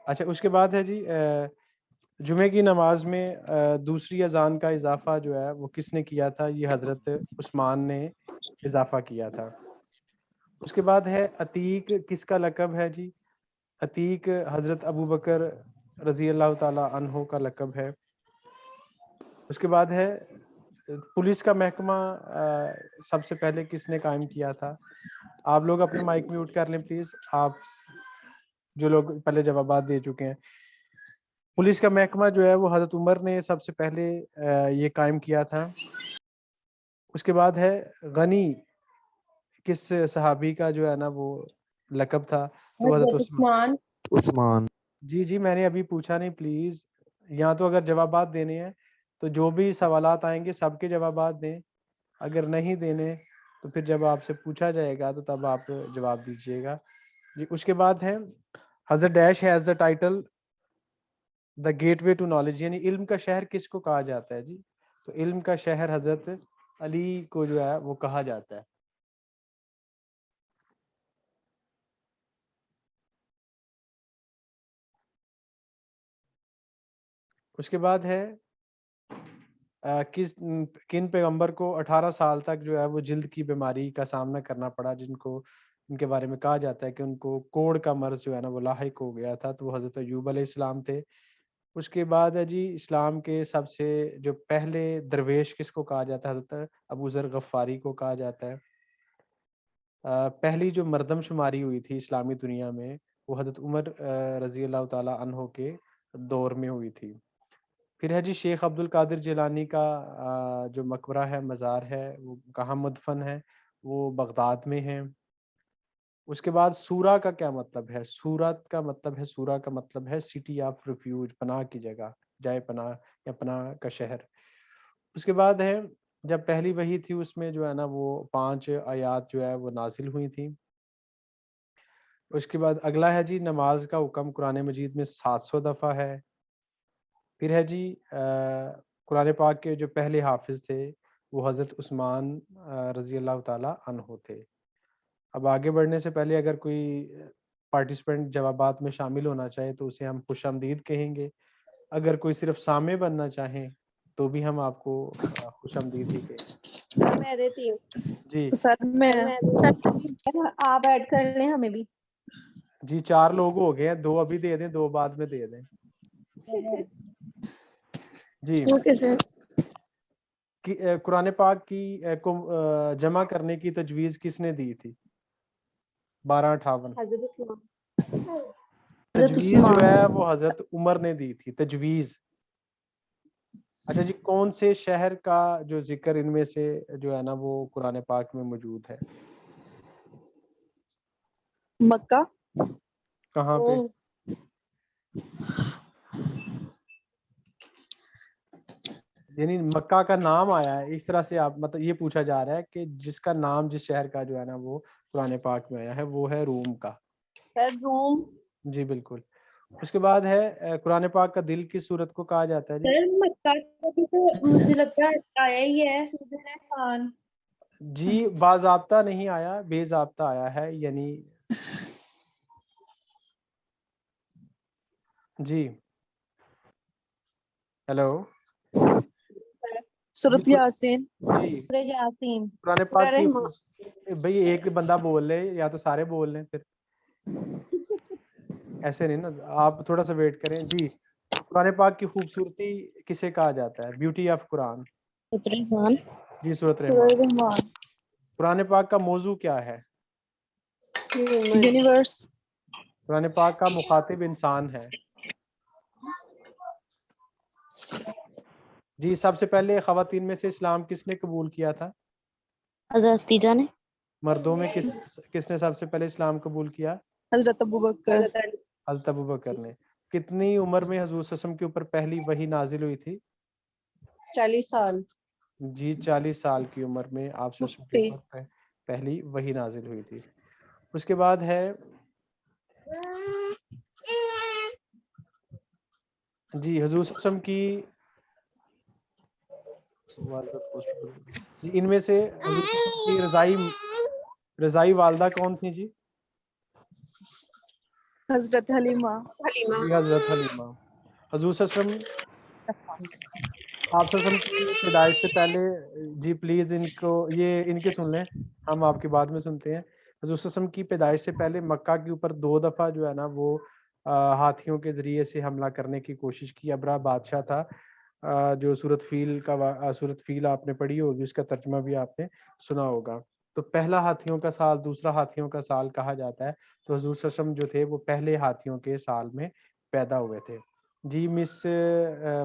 اچھا اس کے بعد ہے جی جمعے کی نماز میں دوسری اذان کا اضافہ جو ہے وہ کس نے کیا تھا؟ یہ حضرت عثمان نے اضافہ کیا تھا. اس کے بعد ہے عتیق کس کا لقب ہے جی؟ عتیق حضرت ابو بکر رضی اللہ تعالی عنہ کا لقب ہے. اس کے بعد ہے پولیس کا محکمہ سب سے پہلے کس نے قائم کیا تھا؟ آپ لوگ اپنے مائک میوٹ کر لیں پلیز، آپ جو لوگ پہلے جوابات دے چکے ہیں. پولیس کا محکمہ جو ہے وہ حضرت عمر نے سب سے پہلے یہ قائم کیا تھا. اس کے بعد ہے غنی کس صحابی کا جو ہے نا وہ لقب تھا؟ تو حضرت عثمان. جی میں نے ابھی پوچھا نہیں، پلیز یہاں تو اگر جوابات دینے ہیں تو جو بھی سوالات آئیں گے سب کے جوابات دیں، اگر نہیں دینے تو پھر جب آپ سے پوچھا جائے گا تو تب آپ جواب دیجیے گا. جی اس کے بعد ہے حضرت ڈیش has the title the gateway to knowledge, یعنی علم کا شہر کس کو کہا جاتا ہے جی؟ تو علم کا شہر حضرت علی کو جو ہے وہ کہا جاتا ہے. اس کے بعد ہے کن پیغمبر کو 18 سال تک جو ہے وہ جلد کی بیماری کا سامنا کرنا پڑا، جن کو ان کے بارے میں کہا جاتا ہے کہ ان کو کوڑ کا مرض جو ہے نا وہ لاحق ہو گیا تھا؟ تو وہ حضرت ایوب علیہ السلام تھے. اس کے بعد ہے جی اسلام کے سب سے جو پہلے درویش کس کو کہا جاتا ہے؟ حضرت ابو ذر غفاری کو کہا جاتا ہے. پہلی جو مردم شماری ہوئی تھی اسلامی دنیا میں وہ حضرت عمر رضی اللہ تعالی عنہ کے دور میں ہوئی تھی. پھر ہے جی شیخ عبد القادر جیلانی کا جو مقبرہ ہے، مزار ہے، وہ کہاں مدفن ہے؟ وہ بغداد میں ہے. اس کے بعد سورہ کا کیا مطلب ہے؟ سورت کا مطلب ہے، سورہ کا مطلب ہے سٹی آف ریفیوج، پناہ کی جگہ، جائے پناہ یا پناہ کا شہر. اس کے بعد ہے جب پہلی وحی تھی اس میں جو ہے نا وہ 5 آیات جو ہے وہ نازل ہوئی تھی. اس کے بعد اگلا ہے جی نماز کا حکم قرآن مجید میں 700 دفعہ ہے. پھر ہے جی قرآن پاک کے جو پہلے حافظ تھے وہ حضرت عثمان رضی اللہ تعالی عنہ تھے. اب آگے بڑھنے سے پہلے اگر کوئی پارٹیسپینٹ جوابات میں شامل ہونا چاہے تو اسے ہم خوش آمدید کہیں گے. اگر کوئی صرف سامع بننا چاہیں تو بھی ہم آپ کو خوش آمدید ہی کہیں گے. میں دیتی ہوں جی سر میں آپ ایڈ کر لیں ہمیں بھی. جی 4 لوگ ہو گئے ہیں، 2 ابھی دے دیں، 2 بعد میں دے دیں. جی اوکے سر. قرآن پاک کی کو جمع کرنے کی تجویز کس نے دی تھی؟ 1258. تجویز جو ہے وہ حضرت عمر نے دی تھی، تجویز. اچھا جی کون سے شہر کا جو ذکر ان میں سے جو ہے نا وہ قرآن پاک میں موجود ہے؟ مکہ. کہاں پہ؟ یعنی مکہ کا نام آیا ہے اس طرح سے، آپ مطلب یہ پوچھا جا رہا ہے کہ جس کا نام جس شہر کا جو ہے نا وہ قرآن پاک میں آیا ہے وہ ہے روم کا. روم. جی بالکل. اس کے بعد ہے قرآن پاک کا دل کس سورت کو کہا جاتا ہے جی؟ سر مکہ کا بھی تو مجھے لگتا ہے آیا ہی ہے خان. جی باضابطہ نہیں آیا، بے ضابطہ آیا ہے. یعنی جی ہیلو سورۃ یاسین. جی یاسین. قرآن پاک کی بھئی ایک بندہ بول لے یا تو سارے بول لیں، پھر ایسے نہیں نا، آپ تھوڑا سا ویٹ کریں. جی قرآن پاک کی خوبصورتی کسے کہا جاتا ہے؟ بیوٹی آف قرآن. جی سورۃ رحمان. قرآن پاک کا موضوع کیا ہے؟ یونیورس. قرآن پاک کا مخاطب انسان ہے. جی سب سے پہلے خواتین میں سے اسلام کس نے قبول کیا تھا؟ حضرت خدیجہ نے. مردوں میں کس نے سب سے پہلے اسلام قبول کیا؟ حضرت ابوبکر. حضرت ابوبکر نے. کتنی عمر میں حضور صلی اللہ علیہ وسلم کے اوپر پہلی وحی نازل ہوئی تھی؟ 40 سال. جی 40 سال کی عمر میں آپ صلی اللہ علیہ وسلم کے اوپر پہلی وحی نازل ہوئی تھی. اس کے بعد ہے جی حضور صلی اللہ علیہ وسلم کی جی ان میں سے حضور صلی اللہ علیہ وسلم کی رضائی والدہ کون تھی جی؟ حضرت حلیمہ. جی حضرت حلیمہ. حضور صلی اللہ علیہ وسلم آپ صلی اللہ علیہ وسلم کی پیدائش سے پہلے جی پلیز ان کو یہ ان کے سن لیں, ہم آپ کی بعد میں سنتے ہیں. حضور صلی اللہ علیہ وسلم کی پیدائش سے پہلے مکہ کے اوپر 2 دفعہ جو ہے نا وہ ہاتھیوں کے ذریعے سے حملہ کرنے کی کوشش کی. ابرہ بادشاہ تھا جو سورۃ فیل کا سورۃ فیل آپ نے پڑھی ہوگی, اس کا ترجمہ بھی آپ نے سنا ہوگا. تو پہلا ہاتھیوں کا سال, دوسرا ہاتھیوں کا سال کہا جاتا ہے. تو حضور صلی اللہ علیہ وسلم جو تھے وہ پہلے ہاتھیوں کے سال میں پیدا ہوئے تھے. جی مس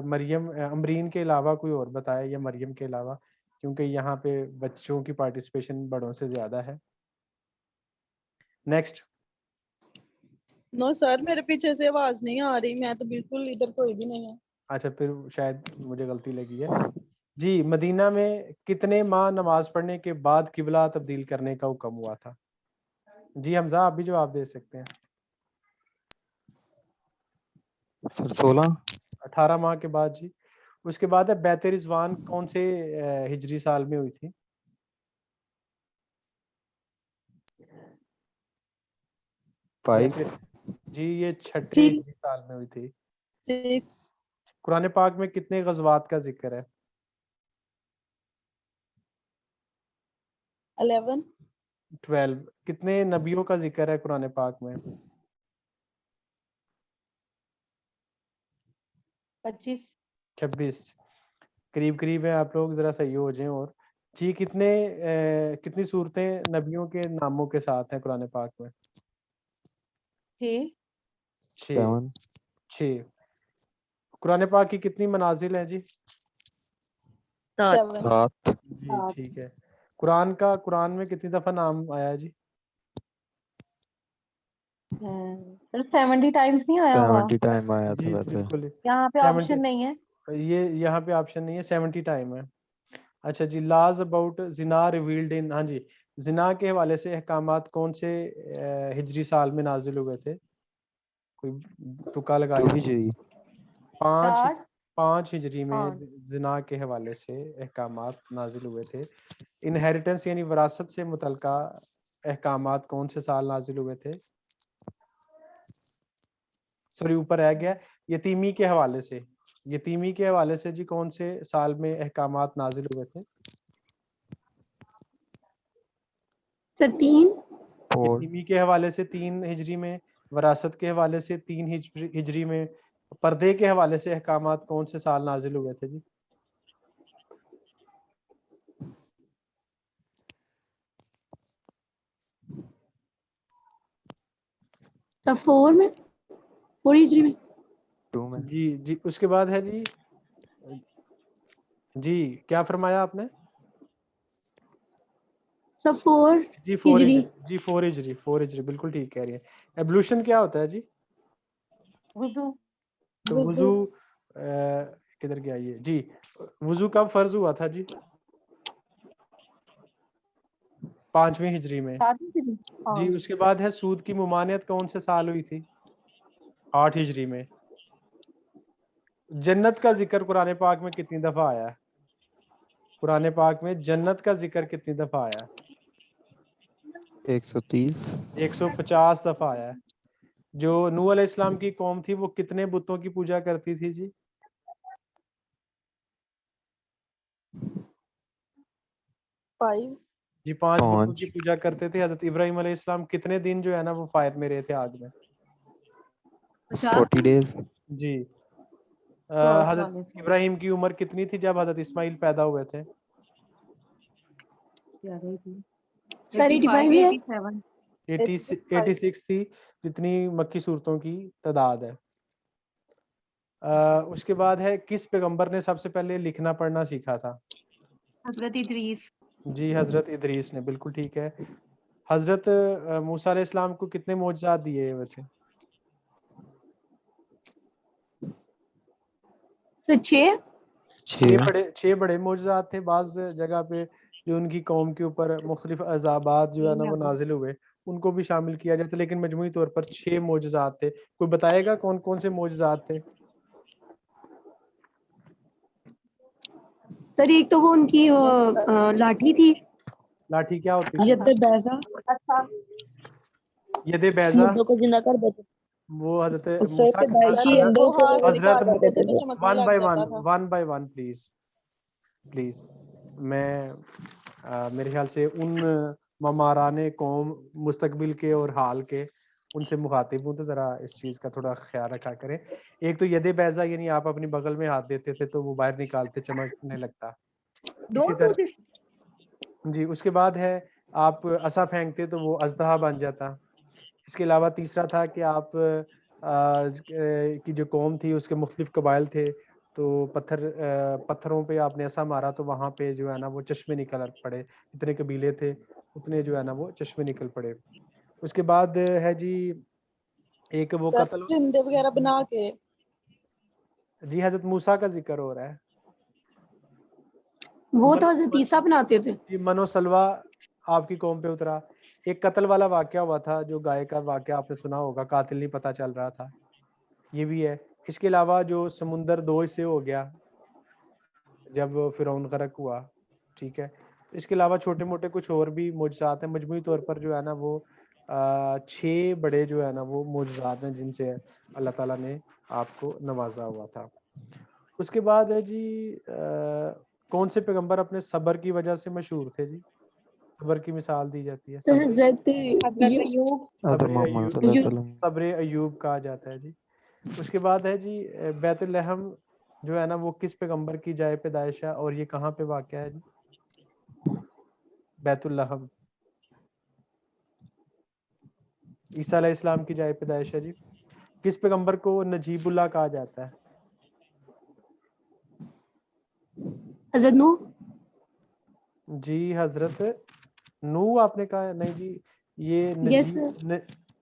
مریم, امرین کے علاوہ کوئی اور بتائے یا مریم کے علاوہ, کیونکہ یہاں پہ بچوں کی پارٹیسپیشن بڑوں سے زیادہ ہے. نیکسٹ. نو سر, میرے پیچھے سے آواز نہیں آ رہی, میں تو بالکل ادھر کوئی بھی نہیں ہے. اچھا پھر شاید مجھے غلطی لگی ہے. جی مدینہ میں کتنے ماہ نماز پڑھنے کے بعد قبلہ تبدیل کرنے کا حکم ہوا تھا؟ جی حمزہ آپ بھی جواب دے سکتے ہیں. سر 16. 18 ماہ کے بعد. جی اس کے بعد ہے بیت رضوان کون سے ہجری سال میں ہوئی تھی؟ جی یہ 6 ہجری سال میں ہوئی تھی. 6. قرآن پاک میں کتنے غزوات کا ذکر ہے؟ 11. 12. کتنے نبیوں کا ذکر ہے قرآن پاک میں؟ 25. قریب قریب ہیں آپ لوگ, ذرا صحیح ہو جائیں. اور جی کتنی صورتیں نبیوں کے ناموں کے ساتھ ہیں قرآن پاک میں؟ 6. 6. قرآن پاک کی کتنی منازل ہیں جی؟ 7. جی ٹھیک ہے. قرآن میں کتنی دفعہ نام آیا ہے جی؟ 70 ٹائمز نہیں آیا ہوگا 70 ٹائم آیا تھا جی ویسے. بالکل. یہاں پہ 70 آپشن نہیں ہے. یہ یہاں پہ آپشن نہیں ہے, 70 ٹائم ہے. اچھا جی, لاز اباؤٹ زنا ریویلڈ ان, ہاں جی زنا کے حوالے سے احکامات کون سے ہجری سال میں نازل ہوئے تھے؟ کوئی تکا لگائیے. 5 ہجری میں زنا کے حوالے سے احکامات نازل ہوئے تھے. انہیریٹنس یعنی وراثت سے متعلقہ احکامات کون سے سال نازل ہوئے تھے؟ سوری اوپر رہ گیا. یتیمی کے حوالے سے جی کون سے سال میں احکامات نازل ہوئے تھے؟ 13. یتیمی کے حوالے سے 3 ہجری میں, وراثت کے حوالے سے 3 ہجری میں, پردے کے حوالے سے احکامات کون سے سال نازل ہوئے تھے جی؟ تب 4 ہجری میں. 2 میں. جی اس کے بعد ہے جی کیا فرمایا آپ نے؟ سب 4 جی 4 ہجری بالکل ٹھیک کہہ رہی ہیں. ایبولوشن کیا ہوتا ہے جی؟ وضو. تو وضو کدھر گیا یہ جی, وضو کب فرض ہوا تھا جی؟ 5ویں ہجری میں. جی اس کے بعد ہے سود کی ممانعت کون سے سال ہوئی تھی؟ 8 ہجری میں. جنت کا ذکر قرآن پاک میں کتنی دفعہ آیا ہے؟ قرآن پاک میں جنت کا ذکر کتنی دفعہ آیا ہے؟ 130. 150 دفعہ آیا ہے. جو نوح علیہ السلام کی قوم تھی وہ کتنے بتوں کی پوجا کرتی تھی جی؟ 5. جی 5 بتوں کی پوجا کرتے تھے. حضرت ابراہیم علیہ السلام کتنے دن جو ہے نا وہ فائر میں رہے تھے, آگ میں؟ 40 days. جی حضرت ابراہیم کی عمر کتنی تھی جب حضرت اسماعیل پیدا ہوئے تھے؟ 86 تھی, جتنی مکی صورتوں کی تعداد ہے. اس کے بعد ہے کس پیغمبر نے سب سے پہلے لکھنا پڑھنا سیکھا تھا؟ حضرت ادریس. جی حضرت ادریس نے, بالکل ٹھیک ہے. حضرت موسیٰ علیہ السلام کو کتنے معجزات دیے ہوئے تھے؟ 6 بڑے معجزات تھے. بعض جگہ پہ جو ان کی قوم کے اوپر مختلف عذابات جو ہے نا وہ نازل ہوئے ان کو بھی شامل کیا جاتا, لیکن مجموعی طور پر 6 معجزات تھے. کوئی بتائے گا کون کون سے معجزات تھے؟ سر ایک تو وہ ان کی لاٹھی تھی. لاٹھی کیا ہوتی تھی؟ ید بیضا, ید بیضا. مردوں کو زندہ کر دیتے. وہ حضرت اس سے موسیٰ کے ساتھ پیدائشی حضرت اندر وہ ہاتھ سے حضرت نکال دیتے تھے تو چمکنے ون لگ بائی جاتا ون تھا. ون بائی ون پلیز میں میرے خیال سے ان مماران قوم مستقبل کے اور حال کے ان سے مخاطب ہوں، تو ذرا اس چیز کا تھوڑا خیال رکھا کریں. ایک تو ید بیضا یعنی آپ اپنی بغل میں ہاتھ دیتے تھے تو وہ باہر نکالتے چمکنے لگتا. اسی ڈونٹ ڈو طرح دس. جی اس کے بعد ہے آپ عصا پھینکتے تو وہ اژدہا بن جاتا. اس کے علاوہ تیسرا تھا کہ آپ کی جو قوم تھی اس کے مختلف قبائل تھے تو پتھروں پہ آپ نے عصا مارا تو وہاں پہ جو ہے نا وہ چشمے نکل پڑے. جتنے قبیلے تھے اتنے جو ہے نا وہ چشمے نکل پڑے. اس کے بعد ہے جی ایک وہ سر قتل. پرندے وغیرہ بنا کے. جی حضرت موسیٰ کا ذکر ہو رہا ہے. وہ تو حضرت عیسیٰ بناتے تھے. جی من و سلوہ آپ کی قوم پہ اترا. ایک قتل والا واقعہ ہوا تھا جو گائے کا واقعہ آپ نے سنا ہوگا، قاتل نہیں پتہ چل رہا تھا، یہ بھی ہے. اس کے علاوہ جو سمندر دو حصے ہو گیا جب فرعون غرق ہوا، ٹھیک ہے. اس کے علاوہ چھوٹے موٹے کچھ اور بھی معجزات ہیں. مجموعی طور پر جو ہے نا وہ 6 بڑے جو ہے نا وہ معجزات ہیں جن سے اللہ تعالیٰ نے آپ کو نوازا ہوا تھا. اس کے بعد ہے جی کون سے پیغمبر اپنے صبر کی وجہ سے مشہور تھے؟ جی صبر کی مثال دی جاتی ہے. حضرت ایوب. حضرت محمد صلی اللہ علیہ وسلم. صبر ایوب کہا جاتا ہے جی. اس کے بعد ہے جی بیت الحم جو ہے نا وہ کس پیغمبر کی جائے پیدائش ہے اور یہ کہاں پہ واقع ہے جی؟ بیت الحم عیسیٰ علیہ السلام کی جائے پیدائش ہے جی. کس پیغمبر کو نجیب اللہ کہا جاتا ہے؟ حضرت نوح. جی حضرت نوح آپ نے کہا. نہیں جی یہ Yes,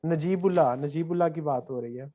نجیب اللہ کی بات ہو رہی ہے.